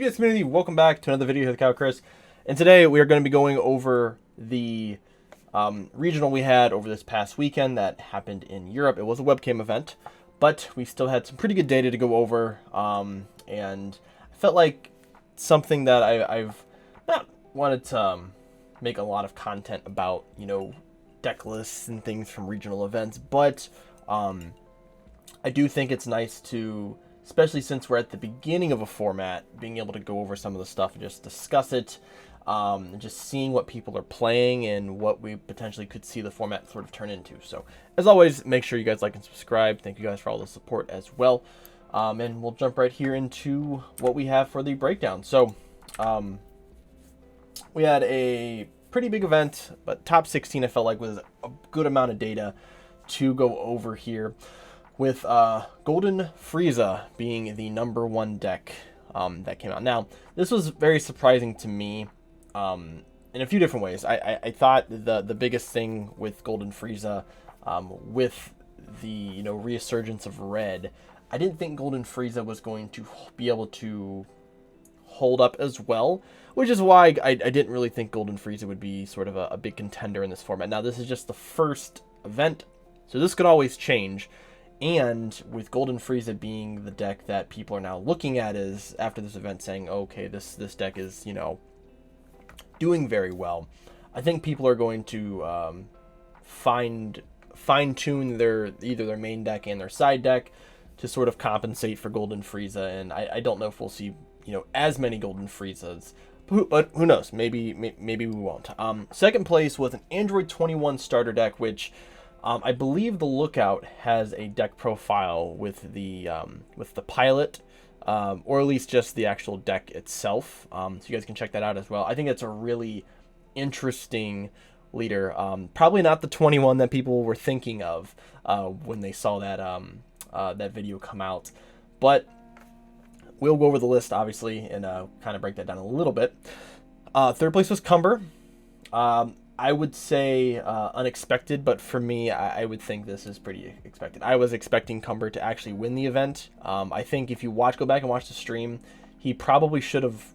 TBS community, welcome back to another video here with Cow Chris. And today we are going to be going over the regional we had over this past weekend that happened in Europe. It was a webcam event, but we still had some pretty good data to go over. And I felt like something that I've not wanted to make a lot of content about, you know, deck lists and things from regional events, but I do think it's nice to, especially since we're at the beginning of a format, being able to go over some of the stuff and just discuss it, and just seeing what people are playing and what we potentially could see the format sort of turn into. So, as always, make sure you guys like and subscribe. Thank you guys for all the support as well. And we'll jump right here into what we have for the breakdown. So, we had a pretty big event, but top 16 I felt like was a good amount of data to go over here, with Golden Frieza being the #1 deck that came out. Now, this was very surprising to me in a few different ways. I thought the biggest thing with Golden Frieza, with the resurgence of red, I didn't think Golden Frieza was going to be able to hold up as well, which is why I didn't really think Golden Frieza would be sort of a big contender in this format. Now, this is just the first event, so this could always change. And with Golden Frieza being the deck that people are now looking at is after this event saying, okay, this deck is, doing very well, I think people are going to fine-tune either their main deck and their side deck to sort of compensate for Golden Frieza. And I don't know if we'll see, as many Golden Friezas, but who knows? Maybe we won't. Second place was an Android 21 starter deck, which I believe the Lookout has a deck profile with the pilot, or at least just the actual deck itself. So you guys can check that out as well. I think it's a really interesting leader. Probably not the 21 that people were thinking of when they saw that video come out, but we'll go over the list obviously and kind of break that down a little bit. Third place was Cumber. I would say unexpected, but for me, I would think this is pretty expected. I was expecting Cumber to actually win the event. I think if you go back and watch the stream, he probably could have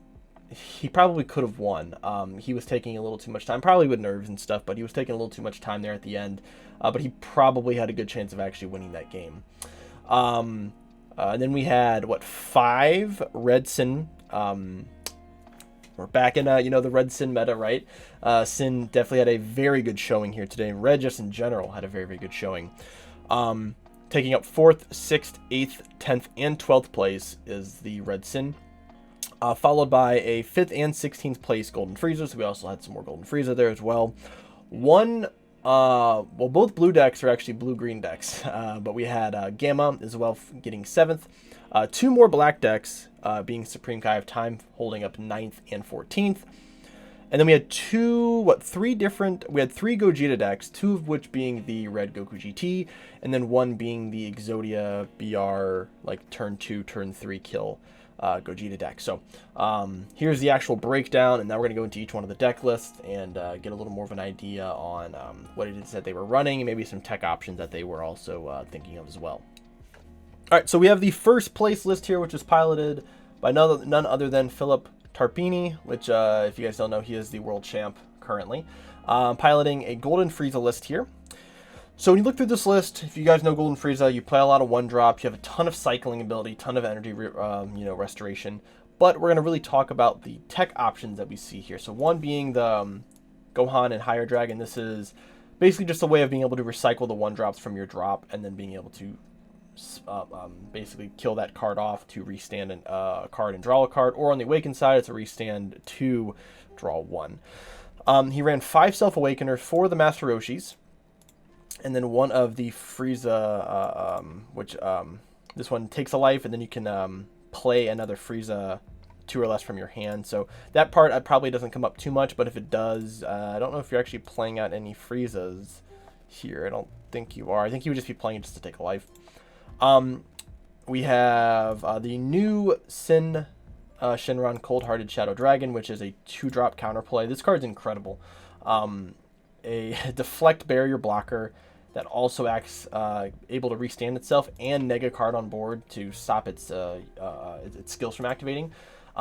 won. He was taking a little too much time, probably with nerves and stuff, but he was taking a little too much time there at the end. But he probably had a good chance of actually winning that game. And then we had, 5 Red Sin. We're back in, the Red Sin meta, right? Sin definitely had a very good showing here today. Red, just in general, had a very, very good showing. Taking up 4th, 6th, 8th, 10th, and 12th place is the Red Sin. Followed by a 5th and 16th place Golden Frieza. So we also had some more Golden Frieza there as well. Both blue decks are actually blue-green decks. But we had Gamma as well getting 7th. 2 more black decks, being Supreme Kai of Time, holding up 9th and 14th. And then we had 3 Gogeta decks, 2 of which being the Red Goku GT, and then 1 being the Exodia BR, like turn 2, turn 3 kill Gogeta deck. So here's the actual breakdown, and now we're going to go into each one of the deck lists and get a little more of an idea on what it is that they were running, and maybe some tech options that they were also thinking of as well. All right, so we have the first place list here, which is piloted by none other than Philip Tarpini, which, if you guys don't know, he is the world champ currently, piloting a Golden Frieza list here. So when you look through this list, if you guys know Golden Frieza, you play a lot of 1-drops, you have a ton of cycling ability, ton of energy, restoration, but we're going to really talk about the tech options that we see here. So one being the Gohan and Higher Dragon. This is basically just a way of being able to recycle the 1-drops from your drop and then being able to basically kill that card off to restand a card and draw a card, or on the Awaken side, it's a restand to draw 1. He ran 5 Self-Awakeners, 4 of the Master Roshis, and then 1 of the Frieza, which this one takes a life, and then you can play another Frieza 2 or less from your hand. So that part probably doesn't come up too much, but if it does, I don't know if you're actually playing out any Friezas here. I don't think you are. I think you would just be playing just to take a life. We have the new Shinran Cold-Hearted Shadow Dragon, which is a 2-drop counterplay. This card's incredible. A deflect barrier blocker that also acts able to restand itself and neg a card on board to stop its skills from activating.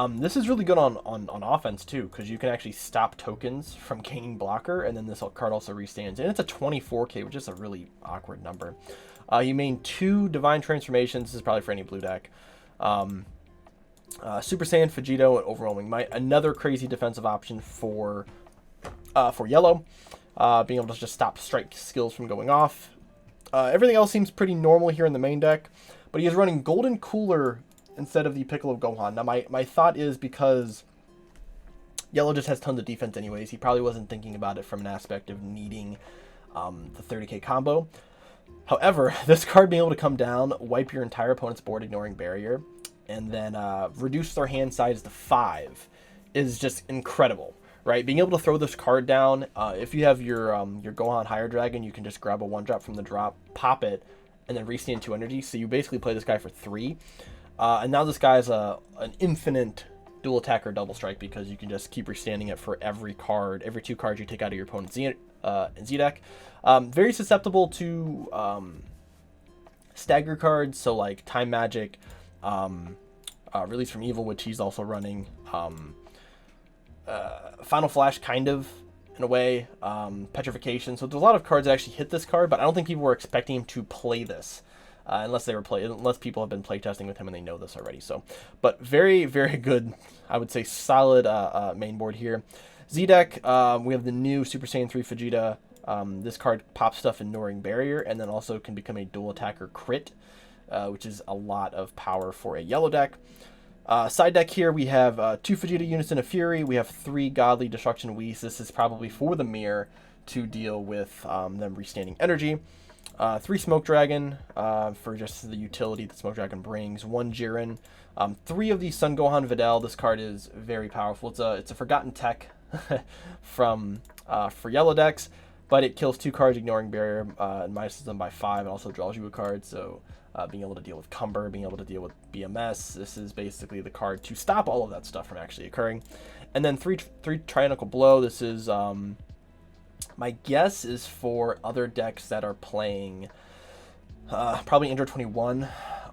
This is really good on offense too, because you can actually stop tokens from gaining blocker, and then this card also restands. And it's a 24k, which is a really awkward number. You main 2 Divine Transformations. This is probably for any blue deck. Super Saiyan, Vegito, and Overwhelming Might. Another crazy defensive option for yellow. Being able to just stop strike skills from going off. Everything else seems pretty normal here in the main deck, but he is running Golden Cooler instead of the Piccolo Gohan. Now, my thought is because yellow just has tons of defense anyways, he probably wasn't thinking about it from an aspect of needing the 30k combo. However, this card being able to come down, wipe your entire opponent's board, ignoring barrier, and then reduce their hand size to 5 is just incredible, right? Being able to throw this card down, if you have your Gohan Higher Dragon, you can just grab a 1-drop from the drop, pop it, and then restand 2 energy. So you basically play this guy for 3. And now this guy's an infinite dual attack or double strike, because you can just keep restanding it for every 2 cards you take out of your opponent's Z deck. Very susceptible to stagger cards, so like Time Magic, Release from Evil, which he's also running, Final Flash, kind of, in a way, Petrification. So there's a lot of cards that actually hit this card, but I don't think people were expecting him to play this, unless people have been playtesting with him and they know this already. So, but very, very good, I would say, solid main board here. Z deck, we have the new Super Saiyan 3 Vegeta. This card pops stuff ignoring barrier, and then also can become a dual attacker crit, which is a lot of power for a yellow deck. Side deck here, we have 2 Vegeta units in a Fury. We have 3 Godly Destruction Whis. This is probably for the mirror to deal with them restanding energy. 3 Smoke Dragon for just the utility that Smoke Dragon brings. 1 Jiren. 3 of the Sun Gohan Videl. This card is very powerful. It's a forgotten tech from for yellow decks, but it kills 2 cards ignoring barrier, and minuses them by 5, and also draws you a card. So being able to deal with Cumber, being able to deal with BMS, this is basically the card to stop all of that stuff from actually occurring. And then 3 Trionical Blow. This is my guess is for other decks that are playing probably Android 21,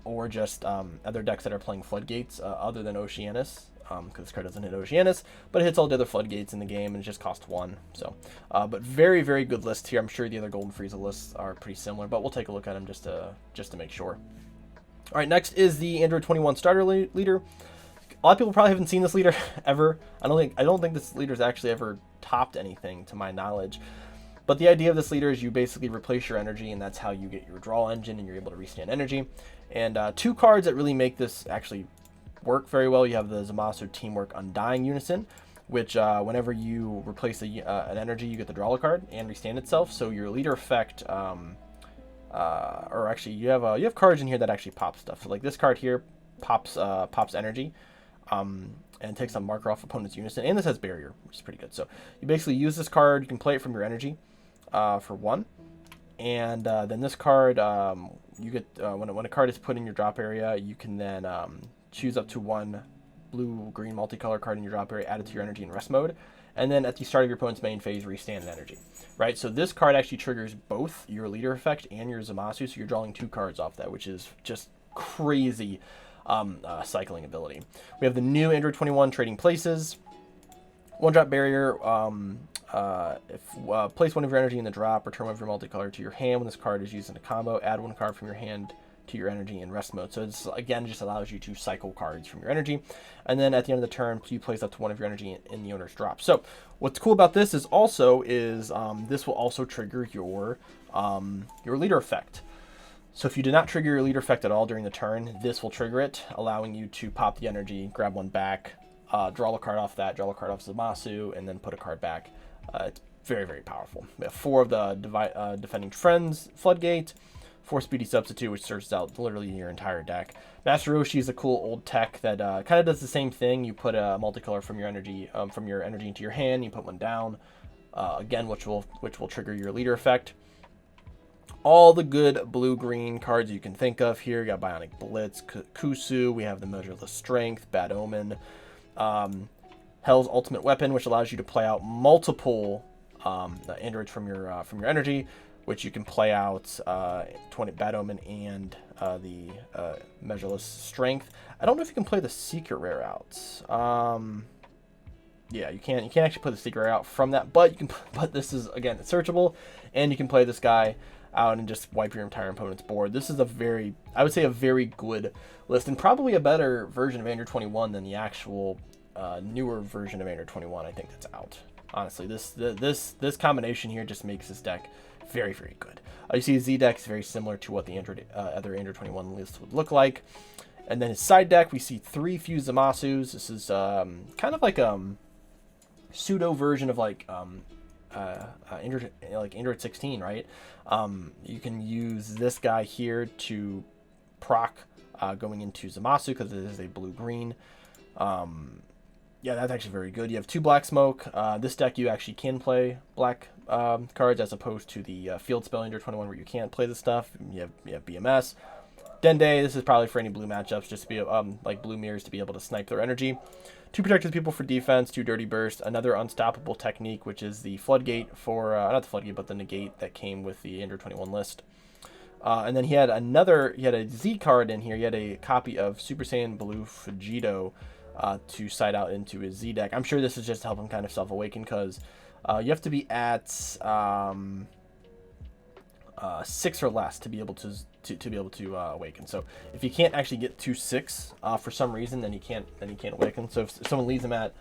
or just other decks that are playing Floodgates other than Oceanus, because this card doesn't hit Oceanus, but it hits all the other Floodgates in the game, and it just costs 1. So, but very, very good list here. I'm sure the other Golden Frieza lists are pretty similar, but we'll take a look at them just to make sure. All right, next is the Android 21 starter leader. A lot of people probably haven't seen this leader ever. I don't think this leader's actually ever topped anything to my knowledge. But the idea of this leader is you basically replace your energy, and that's how you get your draw engine, and you're able to restand energy. And 2 cards that really make this actually work very well. You have the Zamasu Teamwork Undying Unison, which whenever you replace an energy, you get the draw a card and restand itself. So your leader effect, or actually you have cards in here that actually pop stuff. So like this card here pops energy, and takes a marker off opponent's unison, and this has barrier, which is pretty good. So you basically use this card. You can play it from your energy for 1, and then this card, you get when a card is put in your drop area, you can then choose up to 1 blue-green multicolor card in your drop area, add it to your energy in rest mode, and then at the start of your opponent's main phase, restand an energy. Right, so this card actually triggers both your leader effect and your Zamasu, so you're drawing 2 cards off that, which is just crazy cycling ability. We have the new Android 21 Trading Places. 1-drop barrier. Place 1 of your energy in the drop, return 1 of your multicolor to your hand when this card is used in a combo. Add 1 card from your hand to your energy in rest mode. So it's, again, just allows you to cycle cards from your energy. And then at the end of the turn, you place up to 1 of your energy in the owner's drop. So what's cool about this is this will also trigger your leader effect. So if you did not trigger your leader effect at all during the turn, this will trigger it, allowing you to pop the energy, grab 1 back, draw a card off that, draw a card off Zamasu, and then put a card back. It's very, very powerful. We have 4 of the Defending Friends Floodgate, 4 Speedy Substitute, which searches out literally your entire deck. Master Roshi is a cool old tech that kind of does the same thing. You put a multicolor from your energy into your hand. You put 1 down, again, which will trigger your leader effect. All the good blue-green cards you can think of here. You got Bionic Blitz, Kusu. We have the Measureless Strength, Bad Omen, Hell's Ultimate Weapon, which allows you to play out multiple androids from your energy. which you can play out 20 Bad Omen and the Measureless Strength. I don't know if you can play the secret rare out. Yeah, you can't actually play the secret rare out from that, but you can. But this is, again, it's searchable, and you can play this guy out and just wipe your entire opponent's board. This is I would say a very good list, and probably a better version of Android 21 than the actual newer version of Android 21. I think that's out. Honestly, this combination here just makes this deck very, very good. You see his Z deck is very similar to what the other Android 21 list would look like. And then his side deck, we see 3 Fused Zamasus. This is kind of like pseudo version of like Android 16, right? You can use this guy here to proc going into Zamasu because it is a blue-green. Yeah, that's actually very good. You have 2 Black Smoke. This deck you actually can play black cards as opposed to the field spell Android 21 where you can't play this stuff. You have BMS. Dende, this is probably for any blue matchups, just to be like blue mirrors to be able to snipe their energy. 2 Protected People for defense, 2 Dirty Burst, another unstoppable technique, which is the Floodgate for, not the Floodgate, but the Negate that came with the Android 21 list. And then he had a Z card in here. He had a copy of Super Saiyan Blue Vegito to side out into his Z deck. I'm sure this is just to help him kind of self-awaken because you have to be at 6 or less to be able to awaken. So if you can't actually get to 6 for some reason, then he can't awaken. So if someone leaves him at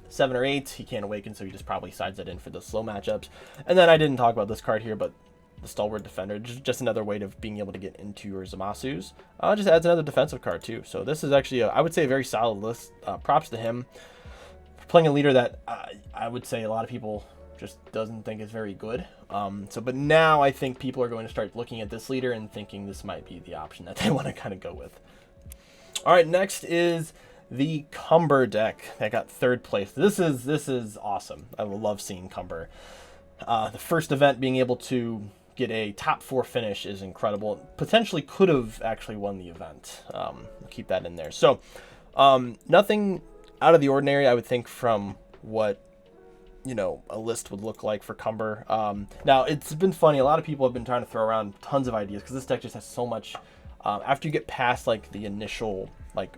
7 or 8, he can't awaken. So he just probably sides that in for the slow matchups. And then I didn't talk about this card here, but the Stalwart Defender, just another way of being able to get into your Zamasus. Just adds another defensive card too. So this is actually I would say a very solid list. Props to him for playing a leader that I would say a lot of people just doesn't think is very good. But now I think people are going to start looking at this leader and thinking this might be the option that they want to kind of go with. All right, next is the Cumber deck that got 3rd place. This is awesome. I love seeing Cumber. The first event being able to get a top 4 finish is incredible. Potentially could have actually won the event. Keep that in there. So nothing out of the ordinary, I would think, from what a list would look like for Cumber. Now, it's been funny. A lot of people have been trying to throw around tons of ideas because this deck just has so much. After you get past like the initial like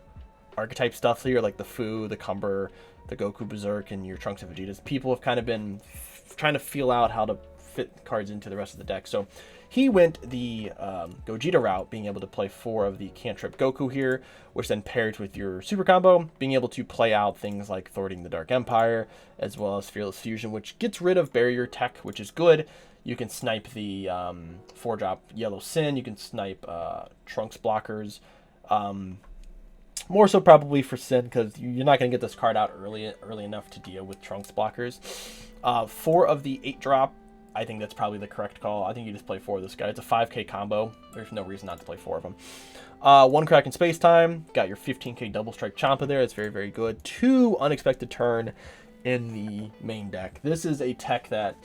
archetype stuff here, like the Fu, the Cumber, the Goku Berserk, and your Trunks and Vegetas, people have kind of been trying to feel out how to fit cards into the rest of the deck. So he went the Gogeta route, being able to play 4 of the Cantrip Goku here, which then pairs with your super combo, being able to play out things like Thwarting the Dark Empire, as well as Fearless Fusion, which gets rid of barrier tech, which is good. You can snipe the 4-drop Yellow Sin, you can snipe Trunks blockers, more so probably for Sin, because you're not going to get this card out early enough to deal with Trunks blockers. 4 of the 8-drop, I think that's probably the correct call. I think you just play 4 of this guy. It's a 5k combo. There's no reason not to play 4 of them. 1 Crack in Space Time. Got your 15k Double Strike Champa there. It's very, very good. 2 Unexpected Turn in the main deck. This is a tech that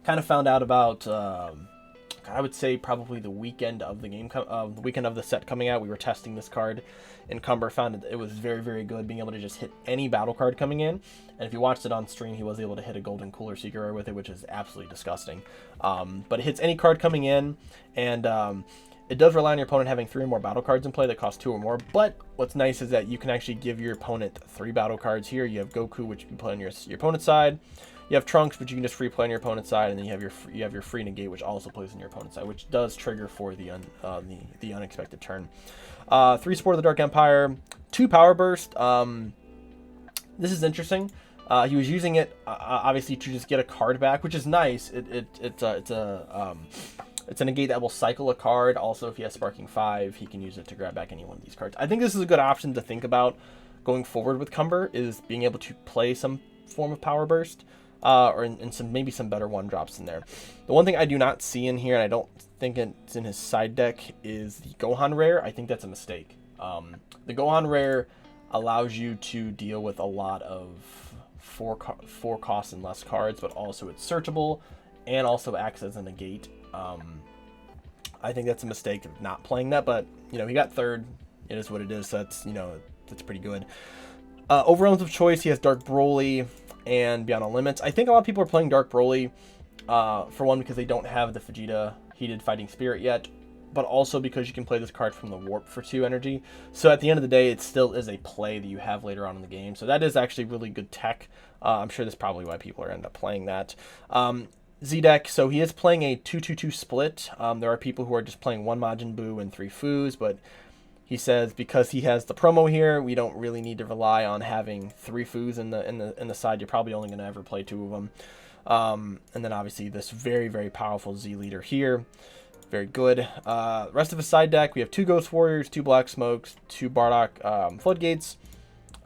kind of found out about, I would say probably the weekend of the game, the weekend of the set coming out. We were testing this card in Cumber, found it was very, very good, being able to just hit any battle card coming in. And if you watched it on stream, he was able to hit a Golden Cooler Seeker Rare with it, which is absolutely disgusting. But it hits any card coming in, and it does rely on your opponent having 3 or more battle cards in play that cost 2 or more. But what's nice is that you can actually give your opponent 3 battle cards here. You have Goku, which you can play on your opponent's side. You have Trunks, which you can just free play on your opponent's side, and then you have your free negate, which also plays on your opponent's side, which does trigger for the unexpected turn. 3 Support of the Dark Empire, 2 Power Burst. This is interesting. He was using it obviously to just get a card back, which is nice. It's a negate that will cycle a card. Also, if he has Sparking 5, he can use it to grab back any one of these cards. I think this is a good option to think about going forward with Cumber, is being able to play some form of Power Burst. Or in maybe some better 1-drops in there. The one thing I do not see in here, and I don't think it's in his side deck, is the Gohan Rare. I think that's a mistake. The Gohan Rare allows you to deal with a lot of 4 cost and less cards, but also it's searchable and also acts as a negate. I think that's a mistake of not playing that, but he got 3rd. It is what it is. So that's pretty good. Overruns of choice, he has Dark Broly and Beyond All Limits. I think a lot of people are playing Dark Broly For one, because they don't have the Vegeta Heated Fighting Spirit yet, but also because you can play this card from the Warp for 2 energy. So at the end of the day, it still is a play that you have later on in the game. So that is actually really good tech. I'm sure that's probably why people are end up playing that. Z-Deck, so he is playing a 2-2-2 split. There are people who are just playing 1 Majin Buu and 3 Foos, but he says because he has the promo here, we don't really need to rely on having 3 Foos in the side. You're probably only going to ever play 2 of them. And then obviously this very, very powerful Z leader here. Very good. Rest of his side deck, we have 2 Ghost Warriors, 2 Black Smokes, 2 Bardock Floodgates,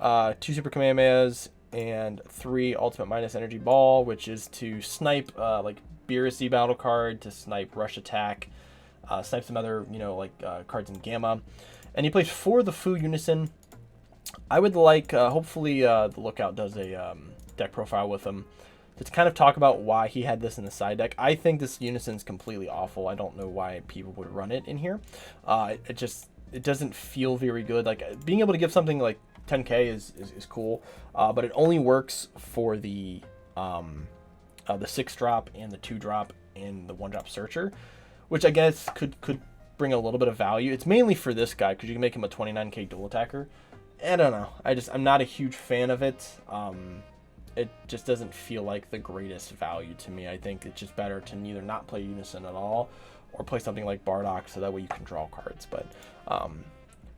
2 Super Kamehamehas, and 3 Ultimate Minus Energy Ball, which is to snipe like Beerusy battle card, to snipe Rush Attack, snipe some other, cards in Gamma. And he plays 4 of the Fu Unison. I would like, hopefully the Lookout does a deck profile with him to kind of talk about why he had this in the side deck. I think this Unison's completely awful. I don't know why people would run it in here. It doesn't feel very good. Like, being able to give something like 10k is cool, but it only works for the 6-drop and the 2-drop and the 1-drop Searcher, which I guess could bring a little bit of value. It's mainly for this guy because you can make him a 29k dual attacker. I don't know. I'm not a huge fan of it. It just doesn't feel like the greatest value to me. I think it's just better to neither not play Unison at all or play something like Bardock, so that way you can draw cards. But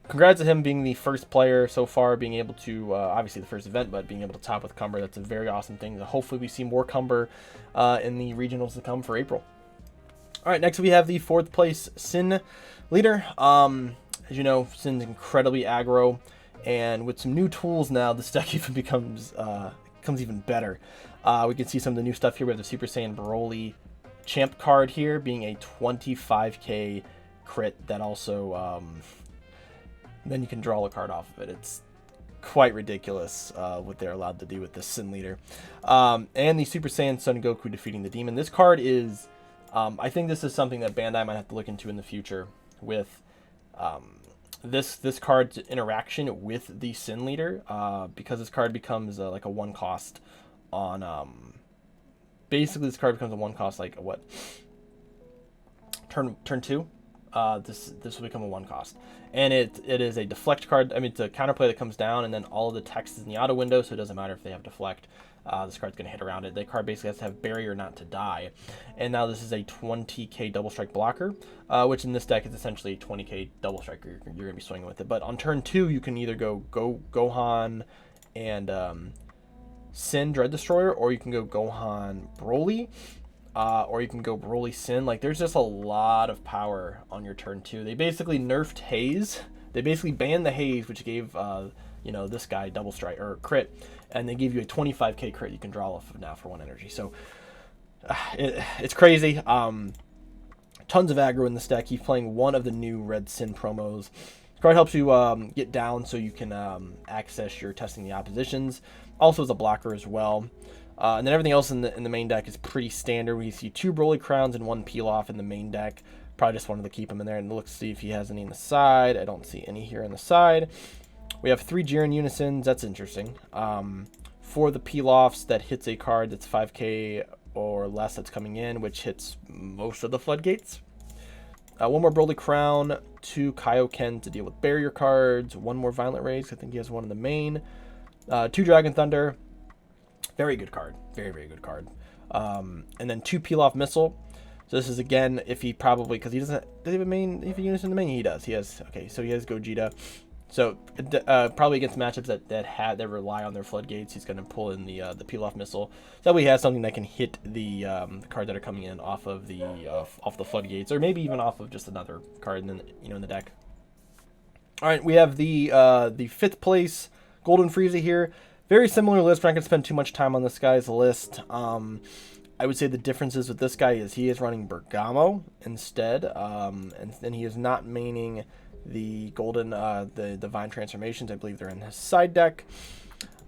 congrats to him being the first player so far, being able to, obviously the first event, but being able to top with Cumber. That's a very awesome thing. So hopefully we see more Cumber in the regionals to come for April. All right, next we have the 4th place Sin leader. As you know, Sin's incredibly aggro, and with some new tools now, this deck even becomes even better. We can see some of the new stuff here. We have the Super Saiyan Broly Champ card here being a 25k crit that also then you can draw a card off of it. It's quite ridiculous what they're allowed to do with this Sin leader. And the Super Saiyan Son Goku defeating the demon. This card is I think this is something that Bandai might have to look into in the future with this card's interaction with the Sin leader, because this card becomes like a 1 cost on basically this card becomes a 1 cost like what, turn 2. This will become a 1 cost, and it is a deflect card. I mean, it's a counterplay that comes down, and then all of the text is in the auto window, so it doesn't matter if they have deflect. This card's going to hit around it. The card basically has to have barrier not to die. And now this is a 20k double strike blocker, which in this deck is essentially a 20k double strike. You're going to be swinging with it. But on turn 2, you can either go Gohan and Sin Dread Destroyer, or you can go Gohan Broly, or you can go Broly Sin. Like, there's just a lot of power on your turn 2. They basically nerfed Haze. They basically banned the Haze, which gave this guy double strike or crit, and they give you a 25k crit you can draw off of now for 1 energy. So it's crazy. Tons of aggro in this deck. He's playing one of the new Red Sin promos. This card helps you get down so you can access your testing the oppositions. Also as a blocker as well. And then everything else in the main deck is pretty standard. We see 2 Broly Crowns and 1 Peel Off in the main deck. Probably just wanted to keep him in there and look to see if he has any in the side. I don't see any here on the side. We have 3 Jiren Unisons. That's interesting. For the peel-offs, that hits a card that's 5k or less that's coming in, which hits most of the floodgates. 1 more Broly Crown, 2 Kaioken to deal with barrier cards, 1 more Violent Rays. I think he has 1 in the main. 2 Dragon Thunder. Very good card. Very, very good card. And then 2 Peel-Off Missile. So this is, again, if he probably, because he doesn't, does he have a main, if he units in the main? He does. He has, okay, so he has Gogeta. So probably against matchups that rely on their floodgates, he's going to pull in the peel-off missile. So that way he has something that can hit the cards that are coming in off of the floodgates, or maybe even off of just another card in the deck. All right, we have the 5th place Golden Frieza here. Very similar list. We're not going to spend too much time on this guy's list. I would say the differences with this guy is he is running Bergamo instead, and then he is not maining the golden the divine transformations. I believe they're in his side deck.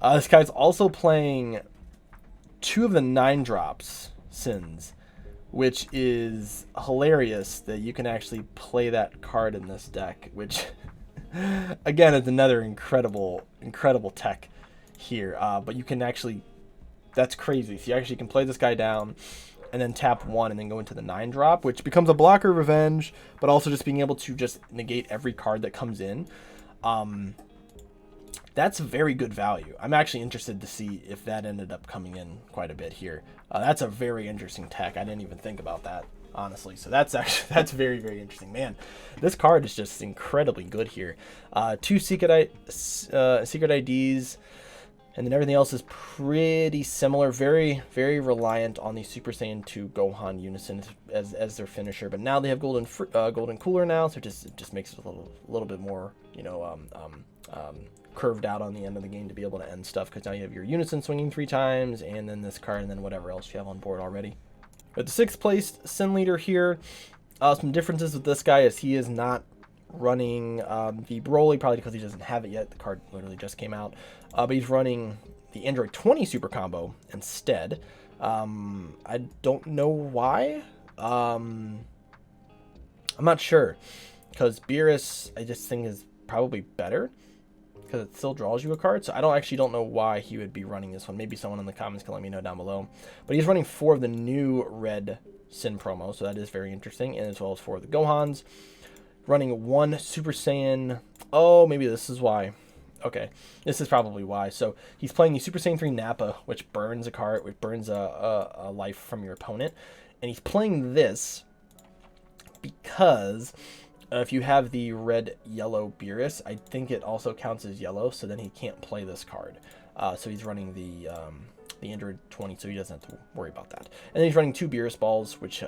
This guy's also playing 2 of the 9-drops Sins, which is hilarious that you can actually play that card in this deck, which again is another incredible tech here. But you can actually, that's crazy. So you actually can play this guy down and then tap 1 and then go into the 9 drop, which becomes a blocker revenge, but also just being able to just negate every card that comes in. That's very good value. I'm actually interested to see if that ended up coming in quite a bit here. That's a very interesting tech. I didn't even think about that, honestly. So that's very, very interesting. Man, this card is just incredibly good here. 2 secret IDs, and then everything else is pretty similar. Very, very reliant on the Super Saiyan 2 Gohan Unison as their finisher. But now they have golden cooler now, so it just makes it a little bit more, you know, curved out on the end of the game to be able to end stuff, because now you have your Unison swinging 3 times, and then this card, and then whatever else you have on board already. But the 6th place Sin Leader here, some differences with this guy is he is not running the Broly, probably because he doesn't have it yet. The card literally just came out. But he's running the Android 20 Super Combo instead. I don't know why. I'm not sure, because Beerus I just think is probably better, because it still draws you a card. So I don't know why he would be running this one. Maybe someone in the comments can let me know down below. But he's running 4 of the new red Sin promo, so that is very interesting, and as well as 4 of the Gohans. Running 1 Super Saiyan. Oh, maybe this is why. Okay, this is probably why. So he's playing the Super Saiyan 3 Nappa, which burns a card, which burns a life from your opponent. And he's playing this because if you have the red-yellow Beerus, I think it also counts as yellow, so then he can't play this card. So he's running the Android 20, so he doesn't have to worry about that. And then he's running 2 Beerus balls, which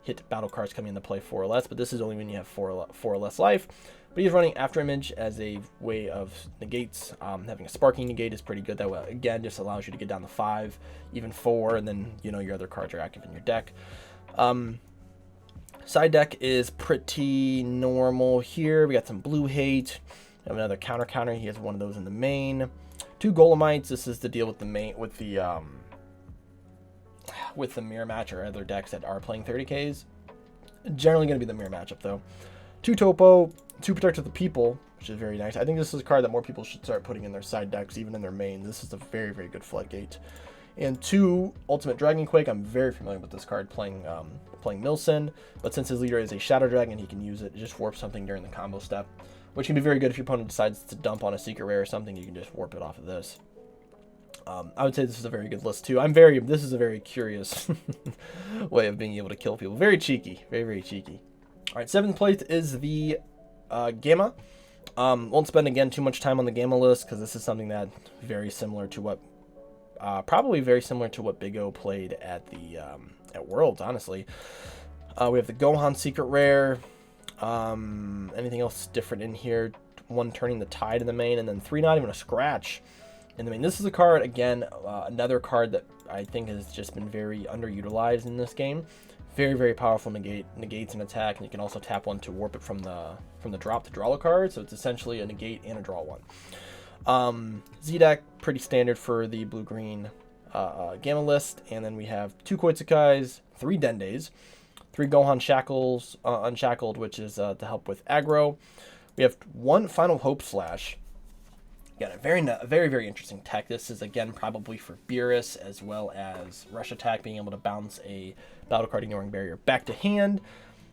hit battle cards coming into play 4 or less, but this is only when you have 4 or less life. But he's running After Image as a way of negates. Having a Sparking negate is pretty good. That way, again, just allows you to get down to 5, even 4, and then, you know, your other cards are active in your deck. Side deck is pretty normal here. We got some Blue Hate. We have another counter. He has one of those in the main. 2 Golemites. This is the deal with the main with the mirror match or other decks that are playing 30Ks. Generally going to be the mirror matchup though. 2 Topo, 2 Protect of the People, which is very nice. I think this is a card that more people should start putting in their side decks, even in their main. This is a very, very good floodgate. And 2 Ultimate Dragon Quake. I'm very familiar with this card playing Milson, but since his leader is a Shadow Dragon, he can use it to just warp something during the combo step, which can be very good if your opponent decides to dump on a secret rare or something. You can just warp it off of this. I would say this is a very good list too. This is a very curious way of being able to kill people. Very cheeky, very, very cheeky. All right, 7th place is the Gamma. Won't spend again too much time on the Gamma list, because this is something that very similar to what probably very similar to what Big O played at the at Worlds, honestly. We have the Gohan Secret Rare. Anything else different in here? 1 Turning the Tide in the main, and then 3 Not Even a Scratch in the main. This is a card, again, another card that I think has just been very underutilized in this game. Very, very powerful negates an attack, and you can also tap 1 to warp it from the drop to draw a card. So it's essentially a negate and a draw 1. Z-Deck, pretty standard for the blue-green Gamma list. And then we have 2 Koitsukais, 3 Dendes, 3 Gohan Shackles, Unshackled, which is to help with aggro. We have 1 Final Hope Slash. Again, a very, very interesting tech. This is, again, probably for Beerus, as well as Rush Attack, being able to bounce a battle card ignoring barrier back to hand,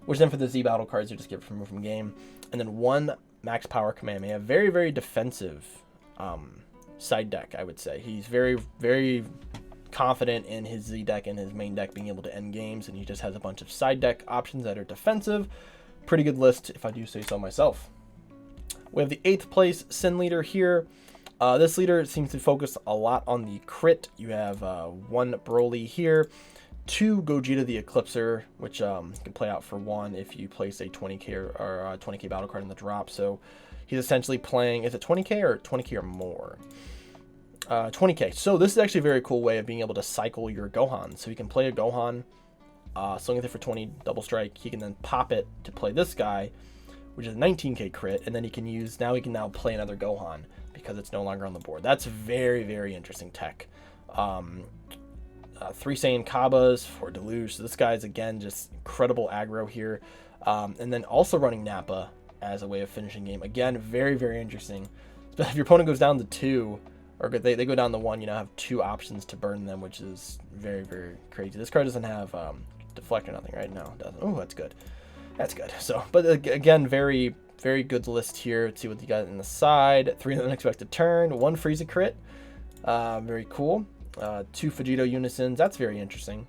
which then for the Z battle cards, you just get removed from game. And then 1 Max Power Kamehameha. Very, very defensive side deck, I would say. He's very, very confident in his Z deck and his main deck being able to end games, and he just has a bunch of side deck options that are defensive. Pretty good list, if I do say so myself. We have the 8th place Sin Leader here. This leader seems to focus a lot on the crit. You have 1 Broly here, 2 Gogeta the Eclipser, which can play out for 1 if you place a 20k or 20k battle card in the drop. So he's essentially playing, is it 20k or 20k or more? 20k. So this is actually a very cool way of being able to cycle your Gohan. So you can play a Gohan, swing with it for 20, double strike. He can then pop it to play this guy, which is a 19k crit, and then he can now play another Gohan because it's no longer on the board. That's very, very interesting tech. 3 Saiyan Kabas for Deluge. So this guy's, again, just incredible aggro here. And then also running Nappa as a way of finishing game. Again, very, very interesting. But if your opponent goes down to 2, or they go down the 1, you now have 2 options to burn them, which is very, very crazy. This card doesn't have deflect or nothing, right? No, it doesn't. Oh, that's good. That's good. So, but again, very, very good list here. Let's see what you got in the side. 3 unexpected turn, 1 Frieza crit. Very cool. 2 Vegito unisons. That's very interesting.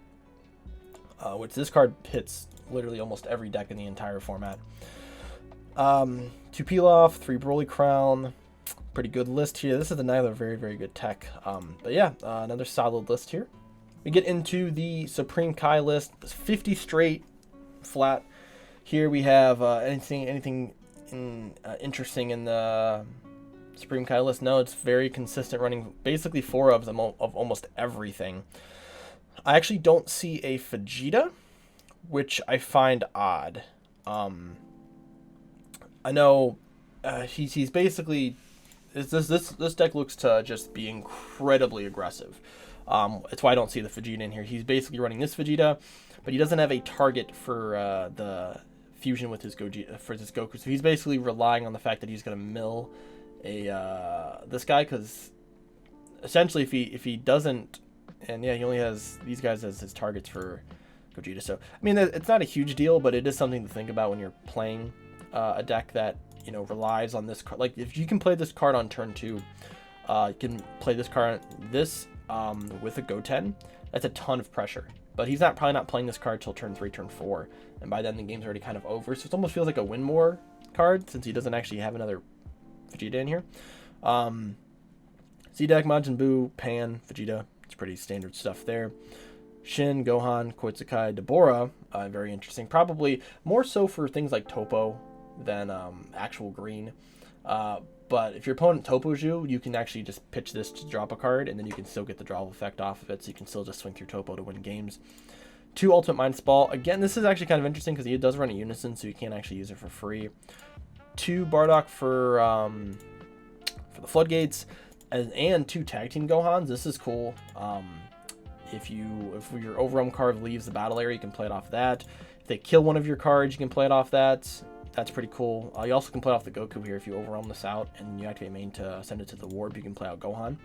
Which this card hits literally almost every deck in the entire format. 2 Peel Off, 3 Broly Crown. Pretty good list here. This is another very, very good tech. But yeah, another solid list here. We get into the Supreme Kai list. 50 straight flat. Here we have anything interesting in the Supreme Kai list? No, it's very consistent, running basically 4 of them of almost everything. I actually don't see a Vegeta, which I find odd. I know he's basically this deck looks to just be incredibly aggressive. That's why I don't see the Vegeta in here. He's basically running this Vegeta, but he doesn't have a target for the fusion with his Goku. So he's basically relying on the fact that he's going to mill this guy, because essentially if he doesn't, and yeah, he only has these guys as his targets for Gogeta. So I mean, it's not a huge deal, but it is something to think about when you're playing a deck that, you know, relies on this card. Like, if you can play this card on turn 2, you can play this card with a Goten. That's a ton of pressure. But he's probably not playing this card till turn 3, turn 4, and by then the game's already kind of over. So it almost feels like a win more card, since he doesn't actually have another Vegeta in here. Z-Deck, Majin Buu, Pan, Vegeta. It's pretty standard stuff there. Shin, Gohan, Koitsukai, Deborah. Very interesting. Probably more so for things like Topo than actual green. But if your opponent Topos you can actually just pitch this to drop a card, and then you can still get the draw effect off of it, so you can still just swing through Topo to win games. 2 Ultimate Mind Ball. Again, this is actually kind of interesting because he does run a Unison, so you can't actually use it for free. 2 Bardock for the Floodgates, and 2 Tag Team Gohans. This is cool. If your Overwhelm card leaves the battle area, you can play it off that. If they kill one of your cards, you can play it off that. That's pretty cool. You also can play off the Goku here if you overwhelm this out and you activate main to send it to the warp. You can play out Gohan.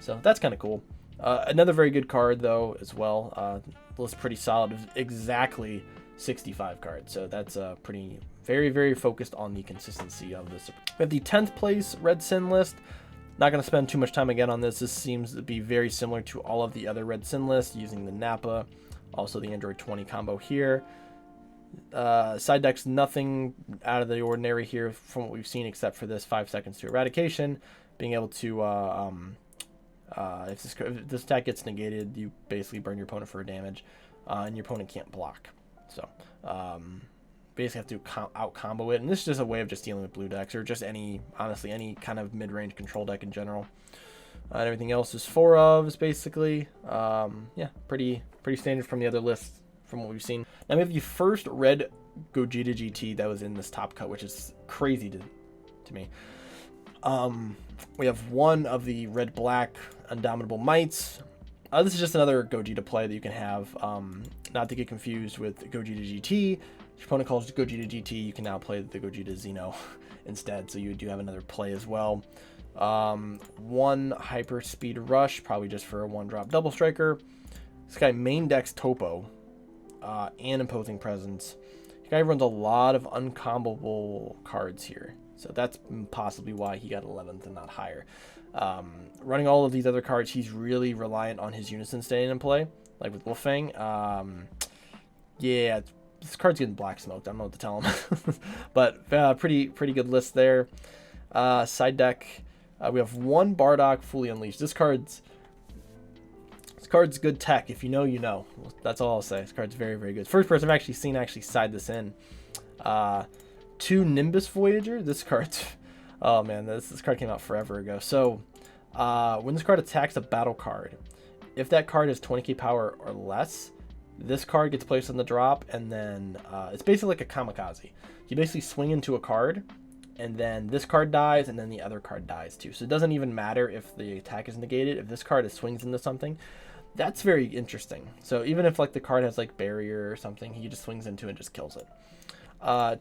So that's kind of cool. Another very good card, though, as well. The list pretty solid. Exactly 65 cards. So that's pretty, very, very focused on the consistency of this. We have the 10th place Red Sin list. Not going to spend too much time again on this. This seems to be very similar to all of the other Red Sin lists, using the Nappa, also the Android 20 combo here. Side decks, nothing out of the ordinary here from what we've seen, except for this 5 seconds to eradication. Being able to, if this attack gets negated, you basically burn your opponent for damage, and your opponent can't block. So, basically have to out combo it, and this is just a way of just dealing with blue decks, or just honestly any kind of mid-range control deck in general. And everything else is 4 ofs basically. Yeah, pretty standard from the other lists from what we've seen. Now we have the first red Gogeta GT that was in this top cut, which is crazy to me. We have 1 of the red-black Indomitable Mites. This is just another Gogeta play that you can have, not to get confused with Gogeta GT. If your opponent calls Gogeta GT, you can now play the Gogeta Xeno instead, so you do have another play as well. 1 Hyper Speed Rush, probably just for a 1-drop double striker. This guy main decks Topo, and Imposing Presence. This guy runs a lot of uncombable cards here, so that's possibly why he got 11th and not higher. Running all of these other cards, he's really reliant on his Unison staying in play, like with Wolfang. Yeah, this card's getting black smoked. I don't know what to tell him. But pretty good list there. Side deck, we have 1 Bardock Fully Unleashed. This card's good tech. If you know, you know. That's all I'll say. This card's very, very good. First person I've actually seen side this in. 2 Nimbus Voyager. This card's... Oh man, this card came out forever ago. So, when this card attacks a battle card, if that card has 20k power or less, this card gets placed on the drop, and then it's basically like a kamikaze. You basically swing into a card, and then this card dies, and then the other card dies too. So it doesn't even matter if the attack is negated. If this card swings into something, that's very interesting. So even if like the card has like barrier or something, he just swings into it and just kills it.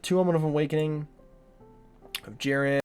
2 Moment of Awakening of Jiren.